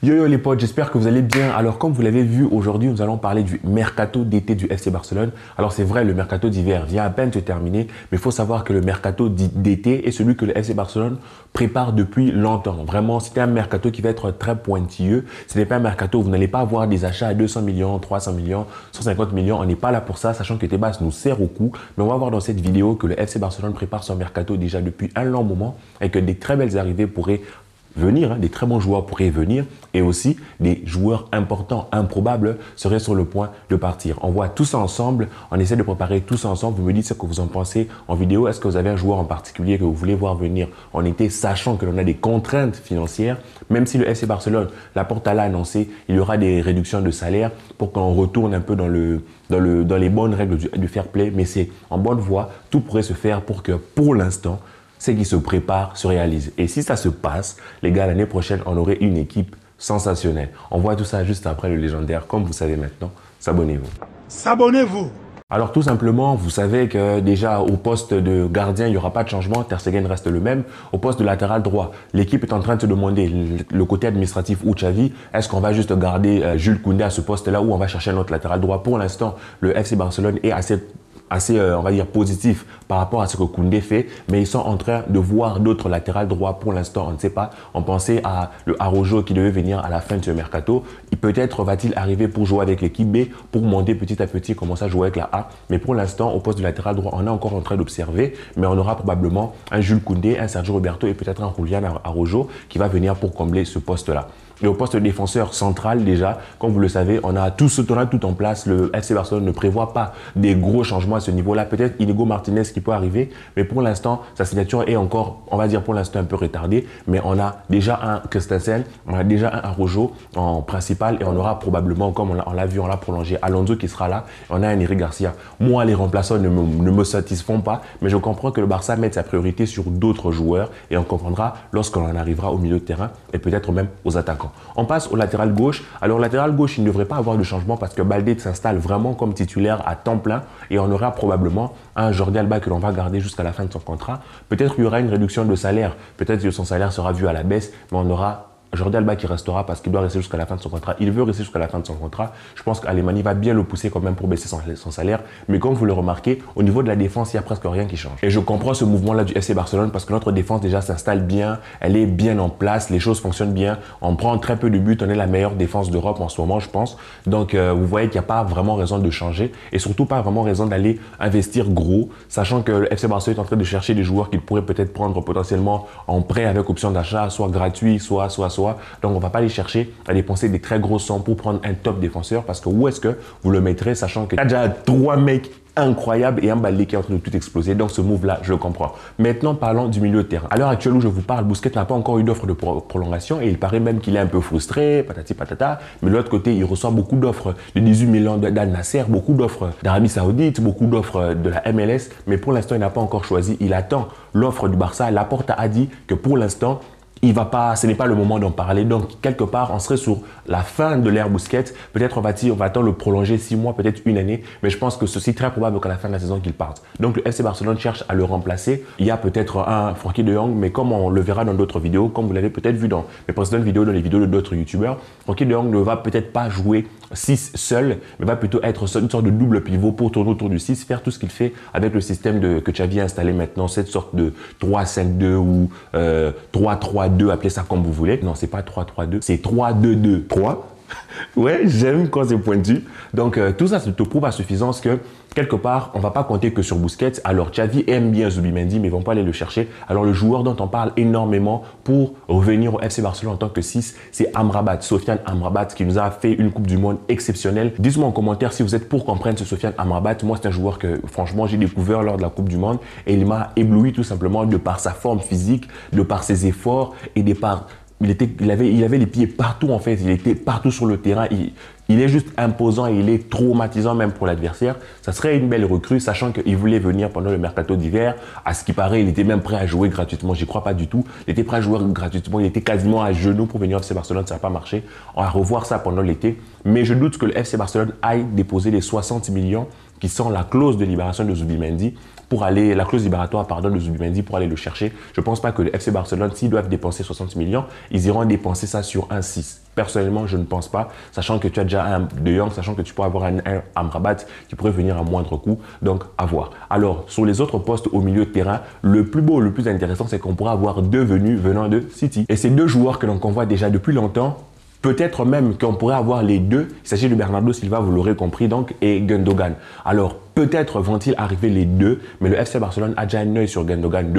Yo yo les potes, j'espère que vous allez bien. Alors comme vous l'avez vu aujourd'hui, nous allons parler du mercato d'été du FC Barcelone. Alors c'est vrai, le mercato d'hiver vient à peine de se terminer, mais il faut savoir que le mercato d'été est celui que le FC Barcelone prépare depuis longtemps. Vraiment, c'était un mercato qui va être très pointilleux. Ce n'est pas un mercato où vous n'allez pas avoir des achats à 200 millions, 300 millions, 150 millions. On n'est pas là pour ça, sachant que Tebas nous sert au coup. Mais on va voir dans cette vidéo que le FC Barcelone prépare son mercato déjà depuis un long moment et que des très belles arrivées pourraient venir, des très bons joueurs pourraient venir et aussi des joueurs importants, improbables seraient sur le point de partir. On voit tout ça ensemble, on essaie de préparer tout ça ensemble. Vous me dites ce que vous en pensez en vidéo. Est-ce que vous avez un joueur en particulier que vous voulez voir venir en été, sachant que l'on a des contraintes financières, même si le FC Barcelone, Laporta l'a annoncé, il y aura des réductions de salaire pour qu'on retourne un peu dans les bonnes règles du fair play, mais c'est en bonne voie. Tout pourrait se faire pour que, pour l'instant, ce qui se prépare se réalise. Et si ça se passe, les gars, l'année prochaine, on aurait une équipe sensationnelle. On voit tout ça juste après le légendaire. Comme vous savez maintenant, s'abonnez-vous. S'abonnez-vous. Alors tout simplement, vous savez que déjà au poste de gardien, il n'y aura pas de changement. Ter Stegen reste le même. Au poste de latéral droit, l'équipe est en train de se demander, le côté administratif ou Xavi, est-ce qu'on va juste garder Jules Koundé à ce poste-là ou on va chercher un autre latéral droit? Pour l'instant, le FC Barcelone est assez on va dire, positif par rapport à ce que Koundé fait, mais ils sont en train de voir d'autres latérales droits. Pour l'instant, on ne sait pas. On pensait à le Araujo qui devait venir à la fin de ce mercato. Peut-être va-t-il arriver pour jouer avec l'équipe B, pour monter petit à petit, commencer à jouer avec la A. Mais pour l'instant, au poste de latéral droit, on est encore en train d'observer, mais on aura probablement un Jules Koundé, un Sergio Roberto et peut-être un Julian Araujo qui va venir pour combler ce poste-là. Et au poste de défenseur central, déjà, comme vous le savez, on a tout en place. Le FC Barcelone ne prévoit pas des gros changements à ce niveau-là. Peut-être Inigo Martinez qui peut arriver, mais pour l'instant, sa signature est encore, on va dire pour l'instant, un peu retardée. Mais on a déjà un Christensen, on a déjà un Araujo en principal et on aura probablement, comme on l'a vu, on l'a prolongé, Alonso qui sera là. On a un Eric Garcia. Moi, les remplaçants ne me satisfont pas, mais je comprends que le Barça mette sa priorité sur d'autres joueurs et on comprendra lorsqu'on en arrivera au milieu de terrain et peut-être même aux attaquants. On passe au latéral gauche. Alors, latéral gauche, il ne devrait pas avoir de changement parce que Baldé s'installe vraiment comme titulaire à temps plein et on aura probablement un Jordi Alba que l'on va garder jusqu'à la fin de son contrat. Peut-être qu'il y aura une réduction de salaire. Peut-être que son salaire sera vu à la baisse, mais on aura Jordi Alba qui restera parce qu'il doit rester jusqu'à la fin de son contrat. Il veut rester jusqu'à la fin de son contrat. Je pense qu'Alemany va bien le pousser quand même pour baisser son salaire. Mais comme vous le remarquez, au niveau de la défense, il n'y a presque rien qui change. Et je comprends ce mouvement-là du FC Barcelone parce que notre défense déjà s'installe bien. Elle est bien en place. Les choses fonctionnent bien. On prend très peu de buts. On est la meilleure défense d'Europe en ce moment, je pense. Donc, vous voyez qu'il n'y a pas vraiment raison de changer et surtout pas vraiment raison d'aller investir gros, sachant que le FC Barcelone est en train de chercher des joueurs qu'il pourrait peut-être prendre potentiellement en prêt avec option d'achat, soit gratuit, soit. Donc, on ne va pas aller chercher à dépenser des très gros sommes pour prendre un top défenseur parce que où est-ce que vous le mettrez sachant qu'il y a déjà 3 mecs incroyables et un Baldé qui est en train de tout exploser. Donc, ce move-là, je le comprends. Maintenant, parlons du milieu de terrain. À l'heure actuelle où je vous parle, Busquets n'a pas encore eu d'offre de prolongation et il paraît même qu'il est un peu frustré, patati patata. Mais de l'autre côté, il reçoit beaucoup d'offres de 18 millions d'Al Nasser, beaucoup d'offres d'Arabie Saoudite, beaucoup d'offres de la MLS. Mais pour l'instant, il n'a pas encore choisi. Il attend l'offre du Barça. Laporta a dit que pour l'instant, ce n'est pas le moment d'en parler. Donc, quelque part, on serait sur la fin de l'ère Busquets. Peut-être on va attendre le prolonger 6 mois, peut-être une année. Mais je pense que ceci est très probable qu'à la fin de la saison qu'il parte. Donc, le FC Barcelone cherche à le remplacer. Il y a peut-être un Frenkie de Jong, mais comme on le verra dans d'autres vidéos, comme vous l'avez peut-être vu dans mes précédentes vidéos, dans les vidéos de d'autres youtubeurs, Frenkie de Jong ne va peut-être pas jouer 6 seul, mais va plutôt être une sorte de double pivot pour tourner autour du 6, faire tout ce qu'il fait avec le système que Xavi a installé maintenant, cette sorte de 3-5-2 ou 3-3-2, appelez ça comme vous voulez. Non, c'est pas 3-3-2, c'est 3-2-2-3. Ouais, j'aime quand c'est pointu. Donc, tout ça te prouve à suffisance que, quelque part, on ne va pas compter que sur Busquets. Alors, Xavi aime bien Zubimendi, mais ils ne vont pas aller le chercher. Alors, le joueur dont on parle énormément pour revenir au FC Barcelone en tant que 6, c'est Amrabat, Sofiane Amrabat, qui nous a fait une Coupe du Monde exceptionnelle. Dites-moi en commentaire si vous êtes pour qu'on prenne ce Sofiane Amrabat. Moi, c'est un joueur que, franchement, j'ai découvert lors de la Coupe du Monde et il m'a ébloui tout simplement de par sa forme physique, de par ses efforts et de par... Il avait les pieds partout en fait, il était partout sur le terrain, il est juste imposant et il est traumatisant même pour l'adversaire. Ça serait une belle recrue, sachant qu'il voulait venir pendant le mercato d'hiver. À ce qui paraît, il était même prêt à jouer gratuitement, j'y crois pas du tout. Il était prêt à jouer gratuitement, il était quasiment à genoux pour venir au FC Barcelone, ça n'a pas marché. On va revoir ça pendant l'été, mais je doute que le FC Barcelone aille déposer les 60 millions qui sont la clause de libération de Zubimendi la clause libératoire de Zubimendi pour aller le chercher. Je ne pense pas que le FC Barcelone, s'ils doivent dépenser 60 millions, ils iront dépenser ça sur un 6. Personnellement, je ne pense pas, sachant que tu as déjà un De Jong, sachant que tu pourrais avoir un Amrabat qui pourrait venir à moindre coût, donc à voir. Alors, sur les autres postes au milieu de terrain, le plus beau, le plus intéressant, c'est qu'on pourra avoir deux venus venant de City. Et ces deux joueurs que l'on convoite déjà depuis longtemps, peut-être même qu'on pourrait avoir les deux. Il s'agit de Bernardo Silva, vous l'aurez compris, donc, et Gundogan. Alors, peut-être vont-ils arriver les deux, mais le FC Barcelone a déjà un œil sur Gundogan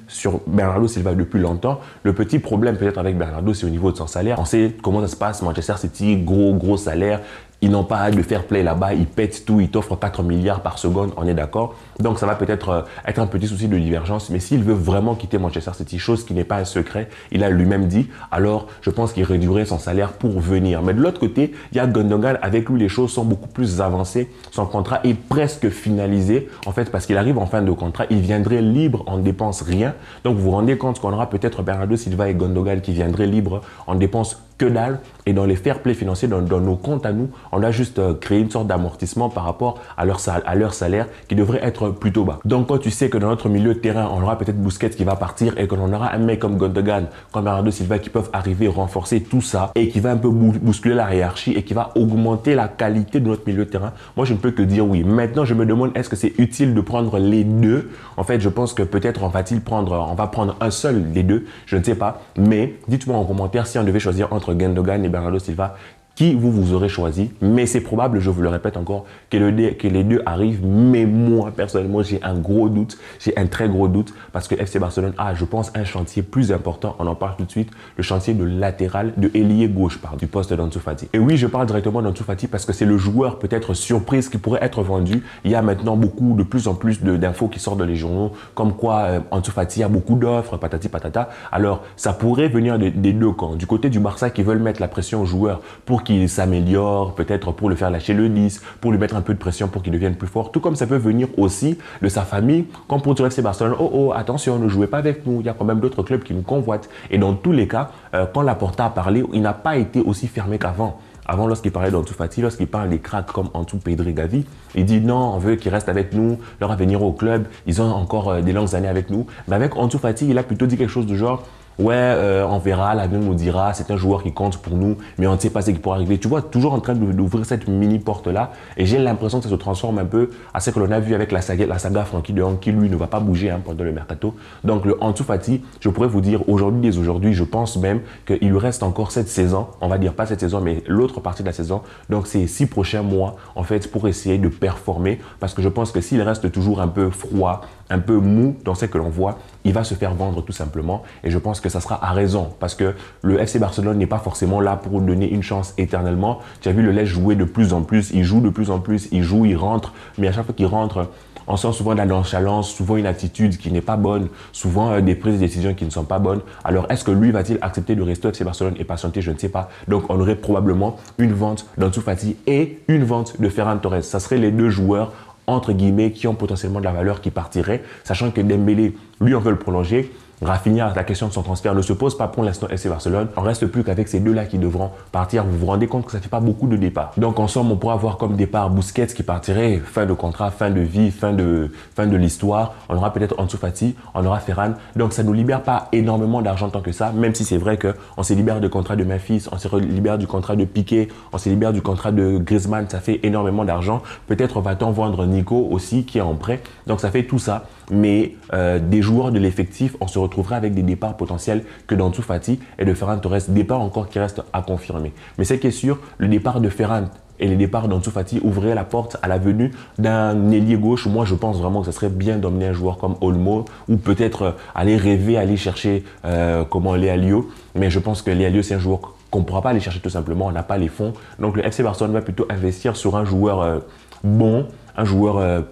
sur Bernardo Silva depuis longtemps. Le petit problème peut-être avec Bernardo, c'est au niveau de son salaire. On sait comment ça se passe, Manchester City, gros salaire. Ils n'ont pas de fair play là-bas, ils pètent tout, ils t'offrent 4 milliards par seconde, on est d'accord. Donc ça va peut-être être un petit souci de divergence, mais s'il veut vraiment quitter Manchester City, chose qui n'est pas un secret, il a lui-même dit, alors je pense qu'il réduirait son salaire pour venir. Mais de l'autre côté, il y a Gundogan, avec lui les choses sont beaucoup plus avancées, son contrat est presque finalisé, en fait parce qu'il arrive en fin de contrat, il viendrait libre, on ne dépense rien. Donc vous vous rendez compte qu'on aura peut-être Bernardo Silva et Gundogan qui viendraient libres, on dépense que dalle, et dans les fair play financiers, dans nos comptes à nous, on a juste créé une sorte d'amortissement par rapport à leur salaire qui devrait être plutôt bas. Donc quand tu sais que dans notre milieu de terrain, on aura peut-être Busquets qui va partir et que l'on aura un mec comme Gundogan, comme Bernardo Silva qui peuvent arriver renforcer tout ça et qui va un peu bousculer la hiérarchie et qui va augmenter la qualité de notre milieu de terrain, moi je ne peux que dire oui. Maintenant je me demande, est-ce que c'est utile de prendre les deux? En fait je pense que peut-être on va prendre un seul des deux, je ne sais pas, mais dites-moi en commentaire si on devait choisir entre Gundogan et Bernardo Silva, qui vous aurez choisi, mais c'est probable, je vous le répète encore, que les deux arrivent, mais moi, personnellement, j'ai un gros doute, j'ai un très gros doute, parce que FC Barcelone a, je pense, un chantier plus important, on en parle tout de suite, le chantier de latéral, de ailier gauche, du poste d'Ansu Fati. Et oui, je parle directement d'Ansu Fati parce que c'est le joueur peut-être surprise qui pourrait être vendu. Il y a maintenant de plus en plus d'infos qui sortent dans les journaux, comme quoi Ansu Fati a beaucoup d'offres, patati patata. Alors, ça pourrait venir des deux camps. Du côté du Barça qui veulent mettre la pression aux joueurs pour qu'il s'améliore, peut-être pour le faire lâcher le 10, pour lui mettre un peu de pression pour qu'il devienne plus fort. Tout comme ça peut venir aussi de sa famille, comme pour dire FC Barcelone, oh, attention, ne jouez pas avec nous, il y a quand même d'autres clubs qui nous convoitent. Et dans tous les cas, quand Laporta a parlé, il n'a pas été aussi fermé qu'avant. Avant, lorsqu'il parlait d'Ansu Fati, lorsqu'il parle des cracks comme Ansu, Pedri, Gavi, il dit non, on veut qu'ils restent avec nous, leur avenir au club, ils ont encore des longues années avec nous. Mais avec Ansu Fati, il a plutôt dit quelque chose du genre, ouais, on verra, l'avenir nous dira, c'est un joueur qui compte pour nous, mais on ne sait pas ce qui pourra arriver. Tu vois, toujours en train d'ouvrir cette mini porte-là, et j'ai l'impression que ça se transforme un peu à ce que l'on a vu avec la saga Frenkie de Jong, qui lui ne va pas bouger pendant le mercato. Donc le Ansu Fati, je pourrais vous dire aujourd'hui, dès aujourd'hui, je pense même qu'il lui reste encore cette saison, on va dire pas cette saison, mais l'autre partie de la saison, donc ces 6 prochains mois, en fait, pour essayer de performer, parce que je pense que s'il reste toujours un peu froid, un peu mou dans ce que l'on voit, il va se faire vendre tout simplement, et je pense que ça sera à raison, parce que le FC Barcelone n'est pas forcément là pour donner une chance éternellement. Tu as vu le laisse jouer de plus en plus, il joue de plus en plus, il rentre, mais à chaque fois qu'il rentre, on sent souvent de la nonchalance, souvent une attitude qui n'est pas bonne, souvent des prises de décision qui ne sont pas bonnes. Alors est-ce que lui va-t-il accepter de rester au FC Barcelone et patienter? Je ne sais pas. Donc on aurait probablement une vente d'Ansu Fati et une vente de Ferran Torres. Ça serait les deux joueurs entre guillemets qui ont potentiellement de la valeur qui partiraient, sachant que Dembélé, lui, on veut le prolonger. Rafinha, la question de son transfert ne se pose pas pour l'instant FC Barcelone. On reste plus qu'avec ces deux-là qui devront partir. Vous vous rendez compte que ça ne fait pas beaucoup de départs. Donc en somme, on pourrait avoir comme départ Busquets qui partirait, fin de contrat, fin de vie, fin de l'histoire. On aura peut-être Ansu Fati, on aura Ferran. Donc ça ne nous libère pas énormément d'argent tant que ça, même si c'est vrai qu'on se libère du contrat de Memphis, on se libère du contrat de Piqué, on se libère du contrat de Griezmann, ça fait énormément d'argent. Peut-être va-t-on vendre Nico aussi qui est en prêt. Donc ça fait tout ça. Mais des joueurs de l'effectif, on se retrouverait avec des départs potentiels que d'Ansu Fati et de Ferran Torres. Départ encore qui reste à confirmer. Mais ce qui est sûr, le départ de Ferran et les départs d'Ansu Fati ouvraient la porte à la venue d'un ailier gauche. Moi, je pense vraiment que ce serait bien d'emmener un joueur comme Olmo ou peut-être aller rêver, aller chercher Léa Lio. Mais je pense que Léa Lio, c'est un joueur qu'on ne pourra pas aller chercher tout simplement. On n'a pas les fonds. Donc, le FC Barcelone va plutôt investir sur un joueur bon, un joueur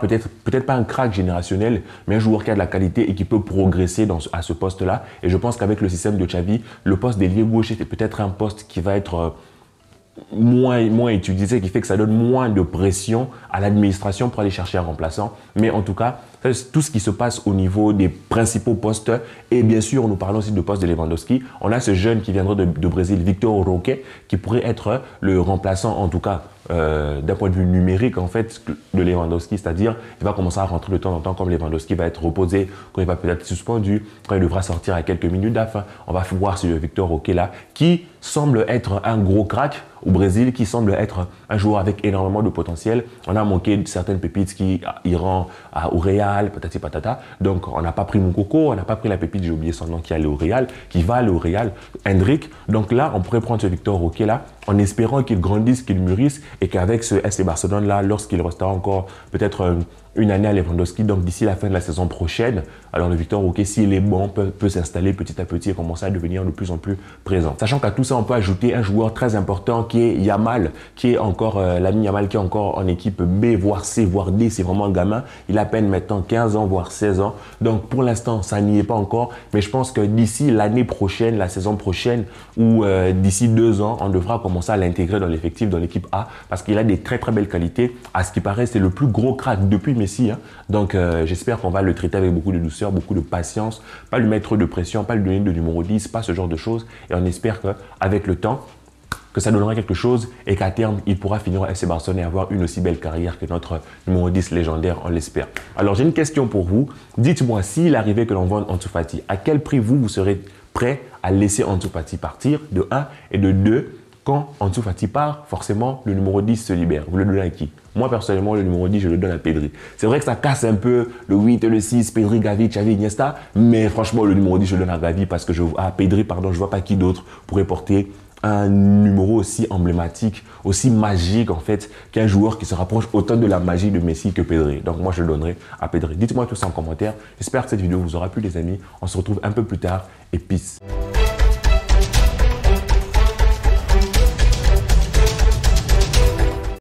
peut-être pas un crack générationnel, mais un joueur qui a de la qualité et qui peut progresser à ce poste-là. Et je pense qu'avec le système de Xavi, le poste d'ailier gauche est peut-être un poste qui va être moins utilisé, qui fait que ça donne moins de pression à l'administration pour aller chercher un remplaçant. Mais en tout cas, tout ce qui se passe au niveau des principaux postes, et bien sûr, nous parlons aussi de poste de Lewandowski. On a ce jeune qui viendra de Brésil, Victor Roque, qui pourrait être le remplaçant, en tout cas, d'un point de vue numérique en fait de Lewandowski, c'est-à-dire il va commencer à rentrer de temps en temps comme Lewandowski va être reposé, quand il va peut-être être suspendu, quand il devra sortir à quelques minutes d'afin. On va voir sur Victor Roque là, qui semble être un gros crack au Brésil, qui semble être un joueur avec énormément de potentiel. On a manqué certaines pépites qui iront au Real, patati patata. Donc on n'a pas pris Moukoko, on n'a pas pris la pépite, j'ai oublié son nom, qui allait au Real, qui va aller au Real, Hendrick. Donc là, on pourrait prendre ce Victor Roque là, en espérant qu'il grandisse, qu'il mûrisse et qu'avec ce FC Barcelone là, lorsqu'il restera encore peut-être une année à Lewandowski, donc d'ici la fin de la saison prochaine, alors le Victor Roque, s'il est bon, peut s'installer petit à petit et commencer à devenir de plus en plus présent. Sachant qu'à tout ça, on peut ajouter un joueur très important qui est Yamal, qui est encore l'ami Yamal, qui est encore en équipe B, voire C, voire D, c'est vraiment un gamin. Il a à peine maintenant 15 ans, voire 16 ans. Donc pour l'instant, ça n'y est pas encore, mais je pense que d'ici l'année prochaine, la saison prochaine, ou d'ici 2 ans, on devra commencer à l'intégrer dans l'effectif, dans l'équipe A, parce qu'il a des très très belles qualités. À ce qui paraît, c'est le plus gros crack depuis Messi. Hein. Donc j'espère qu'on va le traiter avec beaucoup de douceur, beaucoup de patience, pas lui mettre de pression, pas lui donner de numéro 10, pas ce genre de choses. Et on espère qu'avec le temps, que ça donnera quelque chose et qu'à terme, il pourra finir au FC Barcelone et avoir une aussi belle carrière que notre numéro 10 légendaire, on l'espère. Alors j'ai une question pour vous. Dites-moi, s'il arrivait que l'on vende Ansu Fati, à quel prix vous serez prêt à laisser Ansu Fati partir de 1 et de 2? Quand Ansu Fati part, forcément, le numéro 10 se libère. Vous le donnez à qui? Moi, personnellement, le numéro 10, je le donne à Pedri. C'est vrai que ça casse un peu le 8 et le 6, Pedri, Gavi, Xavi, Iniesta, mais franchement, le numéro 10, je le donne à Gavi parce que Pedri, pardon, je ne vois pas qui d'autre pourrait porter un numéro aussi emblématique, aussi magique en fait, qu'un joueur qui se rapproche autant de la magie de Messi que Pedri. Donc moi, je le donnerai à Pedri. Dites-moi tout ça en commentaire. J'espère que cette vidéo vous aura plu, les amis. On se retrouve un peu plus tard et peace.